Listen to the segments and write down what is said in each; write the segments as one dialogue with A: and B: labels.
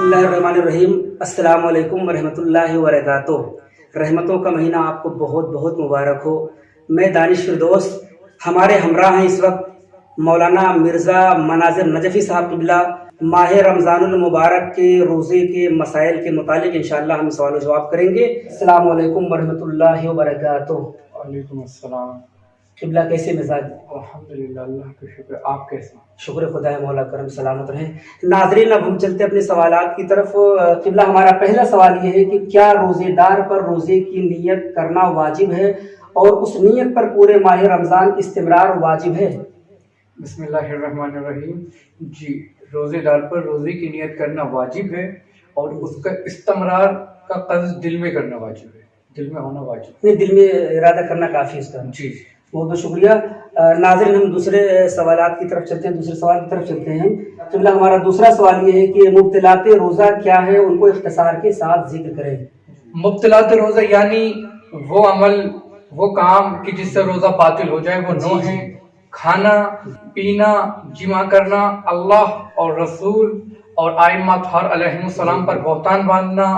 A: बिस्मिल्लाहिर्रहमानिर्रहीम। अस्सलाम वालेकुम वरहमतुल्लाहि वबरकातुह। रहमतों का महीना आपको बहुत बहुत मुबारक हो। मैं दानिश फिरदौस, हमारे हमरा हैं इस वक्त मौलाना मिर्ज़ा मनाज़िर नजफ़ी साहब क़िबला। माह रमज़ानुल मुबारक के रोज़े के मसाइल के मुतालिक इंशाअल्लाह हम सवाल जवाब करेंगे। अस्सलाम वालेकुम वरहमतुल्लाहि वबरकातुह।
B: वालेकुम अस्सलाम।
A: क़िबला कैसे मिजाज?
B: अल्हम्दुलिल्लाह, अल्लाह का शुक्र। आप कैसे?
A: शुक्र खुदा है, मौला करम सलामत रहे। नाज़रीन, अब हम चलते अपने सवालात की तरफ। क़िबला, हमारा पहला सवाल ये है कि क्या रोज़ेदार पर रोज़े की नीयत करना वाजिब है और उस नीयत पर पूरे माह रमज़ान इस्तिमरार वाजिब है?
B: बिस्मिल्लाहिर्रहमानिर्रहीम। जी, रोज़ेदार पर रोज़े की नियत करना वाजिब है और उसका इस्तिमरार का क़स्द दिल में करना वाजिब है, दिल में होना वाजिब
A: नहीं, दिल में इरादा करना काफ़ी है इसका।
B: जी।
A: बहुत बहुत शुक्रिया। नाज़रीन, हम दूसरे सवालात की तरफ चलते हैं, दूसरे सवाल की तरफ चलते हैं। क़िबला, हमारा दूसरा सवाल ये है कि मुब्तिलाते रोज़ा क्या है, उनको इख्तिसार के साथ जिक्र करें।
B: मुब्तिलात रोज़ा यानी वो अमल, वो काम कि जिससे रोज़ा बातिल हो जाए, वो नौ है: खाना पीना, जिमा करना, अल्लाह और रसूल और आइम्मा अत्हार अलैहिमुस्सलाम पर बहतान बांधना,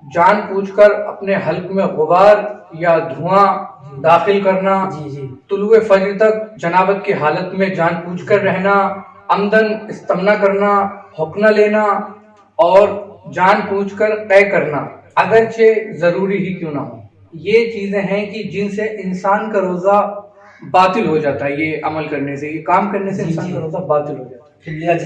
B: जान पूछकर अपने हल्क में गुबार या धुआं दाखिल करना, तुलुए फजर तक जनाबत की हालत में जान पूछकर रहना, आमदन इस्तेमना करना, हुक्ना लेना और जान पूछकर तय करना, अगरचे जरूरी ही क्यों ना हो। ये चीजें हैं कि जिनसे इंसान का रोजा बातिल हो जाता है। ये अमल करने से, ये काम करने से इंसान का रोजा बातिल हो जाता है।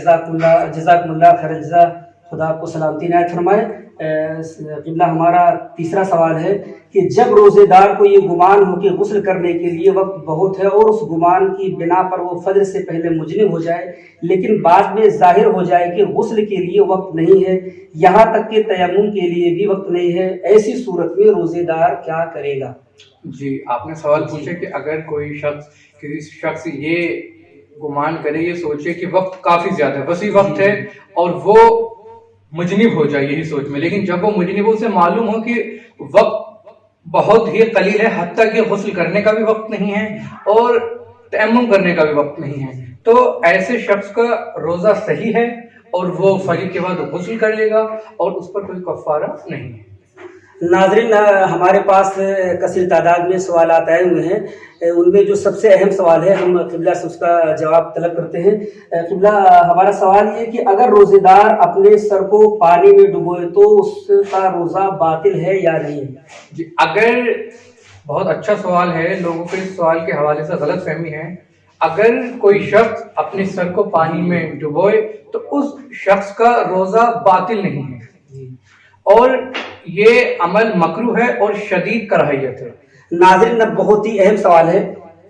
A: जज़ाकुमुल्लाह खैरन जज़ा, खुदा आपको सलामती इनायत फरमाए। क़िबला, हमारा तीसरा सवाल है कि जब रोज़ेदार को ये गुमान हो कि गुस्ल करने के लिए वक्त बहुत है और उस गुमान की बिना पर वो फजर से पहले मुजनिब हो जाए, लेकिन बाद में जाहिर हो जाए कि गुस्ल के लिए वक्त नहीं है, यहाँ तक कि तयम्मुम के लिए भी वक्त नहीं है, ऐसी सूरत में रोज़ेदार क्या करेगा?
B: जी, आपने सवाल पूछा कि अगर कोई किसी शख्स ये गुमान करे, ये सोचे कि वक्त काफी ज्यादा है, वसी वक्त है और वो मुजनिब हो जाए यही सोच में, लेकिन जब वो मुजनिब, उसे मालूम हो कि वक्त बहुत ही कलील है, हत्ता कि गुस्ल करने का भी वक्त नहीं है और तयम्मुम करने का भी वक्त नहीं है, तो ऐसे शख्स का रोजा सही है और वो फजर के बाद गुस्ल कर लेगा और उस पर कोई कफ़ारा नहीं है।
A: नाज़रीन, हमारे पास कसीर तादाद में सवाल आए हुए हैं। उनमें जो सबसे अहम सवाल है, हम क़िबला से उसका जवाब तलब करते हैं। क़िबला, हमारा सवाल ये कि अगर रोज़ेदार अपने सर को पानी में डुबोए तो उसका रोज़ा बातिल है या नहीं?
B: जी, अगर, बहुत अच्छा सवाल है, लोगों को इस सवाल के हवाले से गलत फहमी है। अगर कोई शख्स अपने सर को पानी में डुबोए तो उस शख्स का रोज़ा बातिल नहीं है और ये अमल मकरूह है और शदीद कराहियत है।
A: नाज़रीन, बहुत ही अहम सवाल है।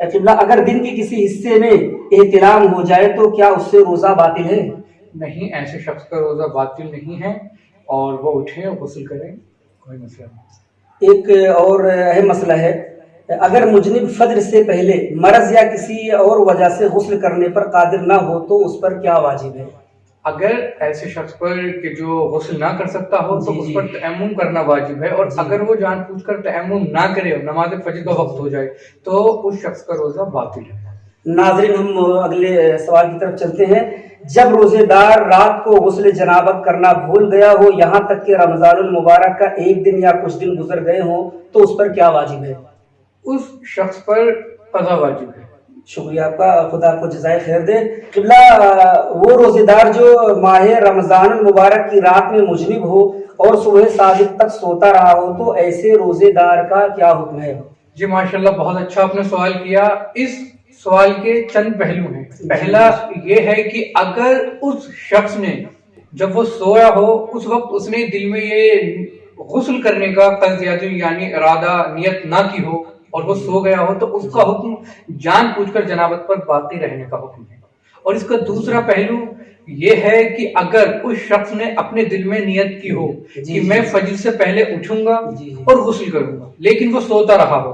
A: क़िबला, अगर दिन के किसी हिस्से में एहतिलाम हो जाए तो क्या उससे रोज़ा बातिल है?
B: नहीं, ऐसे शख्स का रोज़ा बातिल नहीं है और वो उठे और गुस्ल करें, कोई मसला नहीं।
A: एक और अहम मसला है, अगर मुजनिब फजर से पहले मरज़ या किसी और वजह से गुस्ल करने पर कादिर ना हो तो उस पर क्या वाजिब है?
B: अगर ऐसे शख्स पर कि जो गुस्ल ना कर सकता हो तो उस पर तयम्मुम करना वाजिब है और अगर वो जानबूझकर तयम्मुम ना करे और नमाज फजर का वक्त हो जाए तो उस शख्स का रोजा बातिल है।
A: नाज़रीन, हम अगले सवाल की तरफ चलते हैं। जब रोजेदार रात को गुस्ल जनाबत करना भूल गया हो, यहाँ तक कि रमज़ानुल मुबारक का एक दिन या कुछ दिन गुजर गए हो, तो उस पर क्या वाजिब है?
B: उस शख्स पर क़ज़ा वाजिब है।
A: शुक्रिया आपका, खुदा आपको जज़ाए खैर दे। क़िबला, वो रोज़ेदार जो माह रमज़ानुल मुबारक की रात में मुजनिब हो और सुबह सादिक तक सोता रहा हो, तो ऐसे रोज़ेदार का क्या हुक्म है?
B: जी माशाल्लाह, बहुत अच्छा आपने सवाल किया। इस सवाल के चंद पहलू हैं। पहला ये है कि अगर उस शख्स ने, जब वो सोया हो, उस वक्त उसने दिल में ये गुस्ल करने का क़स्द यानी इरादा, नियत ना की हो और वो सो गया हो, तो उसका हुक्म जान पूछकर जनाबत पर बाकी रहने का हुक्म है। और इसका दूसरा पहलू ये है कि अगर उस शख्स ने अपने दिल में नियत की हो कि मैं फजर से पहले उठूंगा और गुस्ल करूंगा, लेकिन वो सोता रहा हो,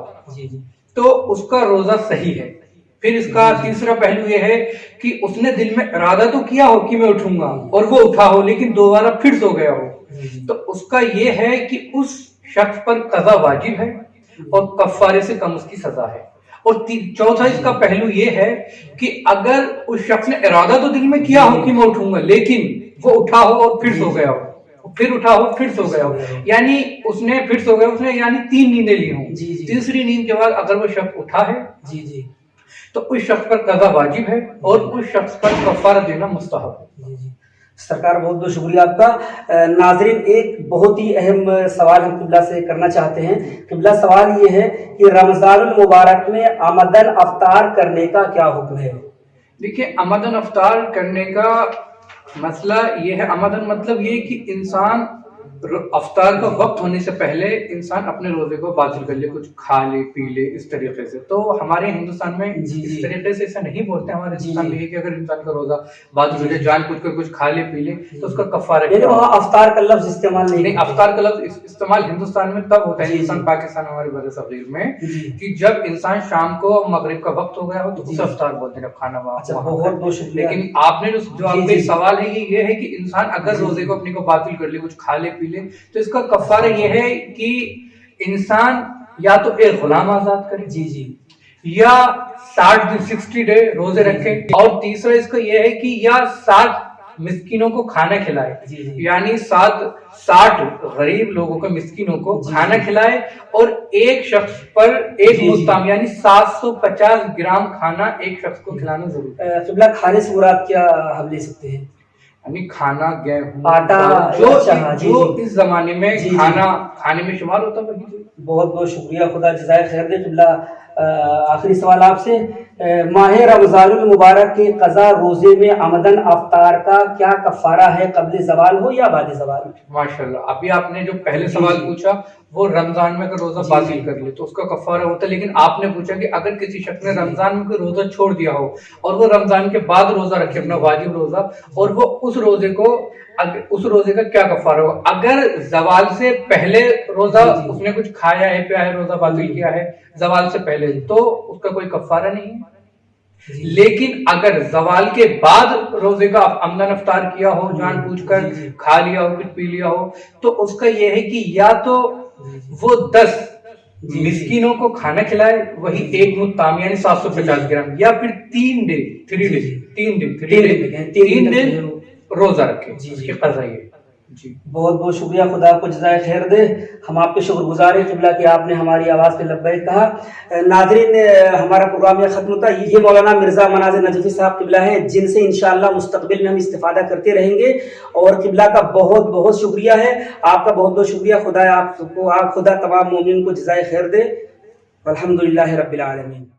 B: तो उसका रोजा सही है। फिर इसका तीसरा पहलू ये है कि उसने दिल में इरादा तो किया हो कि मैं उठूंगा और वो उठा हो, लेकिन दोबारा फिर सो गया हो, तो उसका ये है कि उस शख्स पर क़ज़ा वाजिब है और कफ़ारे से कम उसकी सजा है। और चौथा इसका पहलू ये है कि अगर उस शख्स ने इरादा तो दिल में किया हो कि मैं उठूंगा, लेकिन वो उठा हो और फिर सो गया हो, फिर उठा हो, फिर सो गया हो, यानी उसने फिर सो गया, उसने यानी 3 नींदें ली हों।
A: जी जी
B: तीसरी नींद के बाद अगर वो शख्स उठा है
A: जी जी
B: तो उस शख्स पर कज़ा वाजिब है और उस शख्स पर कफ़ारा देना मुस्तहब है।
A: जी जी सरकार, बहुत बहुत शुक्रिया आपका। नाजरीन, एक बहुत ही अहम सवाल हम किबला से करना चाहते हैं। किबला, सवाल ये है कि रमज़ानुल मुबारक में आमदन अफ्तार करने का क्या हुक्म है?
B: देखिए, आमदन अफ्तार करने का मसला ये है, आमदन मतलब ये कि इंसान अफ्तार का वक्त होने से पहले इंसान अपने रोजे को बातिल कर ले, कुछ खा ले पी ले, इस तरीके से। तो हमारे हिंदुस्तान में
A: जी
B: इस
A: जी
B: तरीके से ऐसा नहीं बोलते। हमारे
A: जी
B: हिंदुस्तान में
A: जी
B: ये कि अगर इंसान का रोजा बातिल हो जाए, जानबूझ कर कुछ खा ले पी ले, तो उसका कफारा
A: यानी
B: क्या
A: वहाँ
B: होगा?
A: अफ्तार का लफ्ज इस्तेमाल नहीं
B: नहीं,
A: करते।
B: अफ्तार का लफ्ज इस्तेमाल हिंदुस्तान में तब होता है,
A: जी,
B: हिंदुस्तान
A: जी।
B: पाकिस्तान हमारे बड़े सगीर में,
A: जी
B: कि जब इंसान शाम को मगरिब का वक्त हो गया हो तो
A: जी।
B: उसे अफ्तार बोलते हैं, जब खाना
A: अच्छा,
B: वहाँ
A: बहुत बहुत शुक्रिया।
B: लेकिन आपने जो
A: जी,
B: आपका
A: जी।
B: सवाल है ये है कि इंसान अगर
A: जी,
B: रोजे
A: जी।
B: को अपने को बातिल कर ले, कुछ खा ले पी ले, तो इसका कफारा ये है कि इंसान या तो एक गुलाम आजाद करे,
A: जी जी
B: या 60 दिन 60 डे रोजे रखे, और तीसरा इसका यह है कि या 60 मिस्किनों को खाना खिलाए,
A: जी जी
B: यानी 60 गरीब लोगों को, मिस्किनों को
A: जी,
B: खाना
A: जी।
B: खिलाए, और एक शख्स पर एक
A: जी,
B: मुस्ताम यानी 750 ग्राम खाना एक शख्स को खिलाना जरूरी है।
A: किबला, खाने से मुराद क्या हम ले सकते हैं?
B: यानी खाना, गेहूं,
A: आटा,
B: जो
A: अच्छा, हाँ, जी,
B: जो
A: जी।
B: इस जमाने में
A: जी, जी।
B: खाना खाने में शुमार होता है वही चीज़।
A: बहुत बहुत शुक्रिया, खुदा जज़ाए खैर दे। किबला, आखिरी सवाल आपसे, माह रमज़ानुल मुबारक के क़ज़ा रोज़े में आमदन अफ्तार का क्या कफ़ारा है, क़ब्ल ज़वाल हो या बाद ज़वाल?
B: माशाल्लाह, अभी आपने जो पहले
A: जी,
B: सवाल
A: जी।
B: पूछा वो रमजान में अगर रोजा
A: जी,
B: बातिल
A: जी।
B: कर ले तो उसका कफारा होता है, लेकिन आपने पूछा कि अगर किसी शख्स ने
A: जी।
B: रमजान में कोई रोजा छोड़ दिया हो और वो रमजान के बाद रोजा रखे, अपना वाजिब रोजा, और वो उस रोजे का क्या कफारा होगा? अगर जवाल से पहले रोजा
A: जी, जी।
B: उसने कुछ खाया है, पिया है, रोजा बातिल किया है जवाल से पहले, तो उसका कोई कफारा नहीं है।
A: जी।
B: लेकिन अगर जवाल के बाद रोजे का आमदन अफ्तार किया हो, जानबूझकर
A: जी, जी।
B: खा लिया हो, कुछ पी लिया हो, तो उसका यह है कि या तो
A: जी, जी।
B: वो 10
A: जी,
B: मिस्किनों को खाना खिलाए, वही
A: जी, जी।
B: एक मुत्ताम यानी 750 ग्राम, या फिर 3 डे 3
A: जी,
B: डे
A: जी।
B: 3 दिन
A: 3 दिन
B: रोजा रखे,
A: जी, जी।
B: उसकी कज़ा ये। जी,
A: बहुत बहुत शुक्रिया, खुदा आपको जज़ाए खैर दे। हम आपके शुक्रगुजार हैं किबला कि आपने हमारी आवाज़ पे लब्बैक कहा। नाज़रीन, हमारा प्रोग्राम यह ख़त्म होता है। ये मौलाना मिर्ज़ा मनाज़ नजफ़ी साहब किबला हैं, जिनसे इंशाअल्लाह मुस्तक़बिल में हम इस्तिफ़ादा करते रहेंगे, और किबला का बहुत बहुत शुक्रिया है। आपका बहुत बहुत शुक्रिया। खुदा आपको, आप खुदा तमाम मोमिन को जज़ाए खैर दे। अल्हम्दुलिल्लाह रब्बिल आलमीन।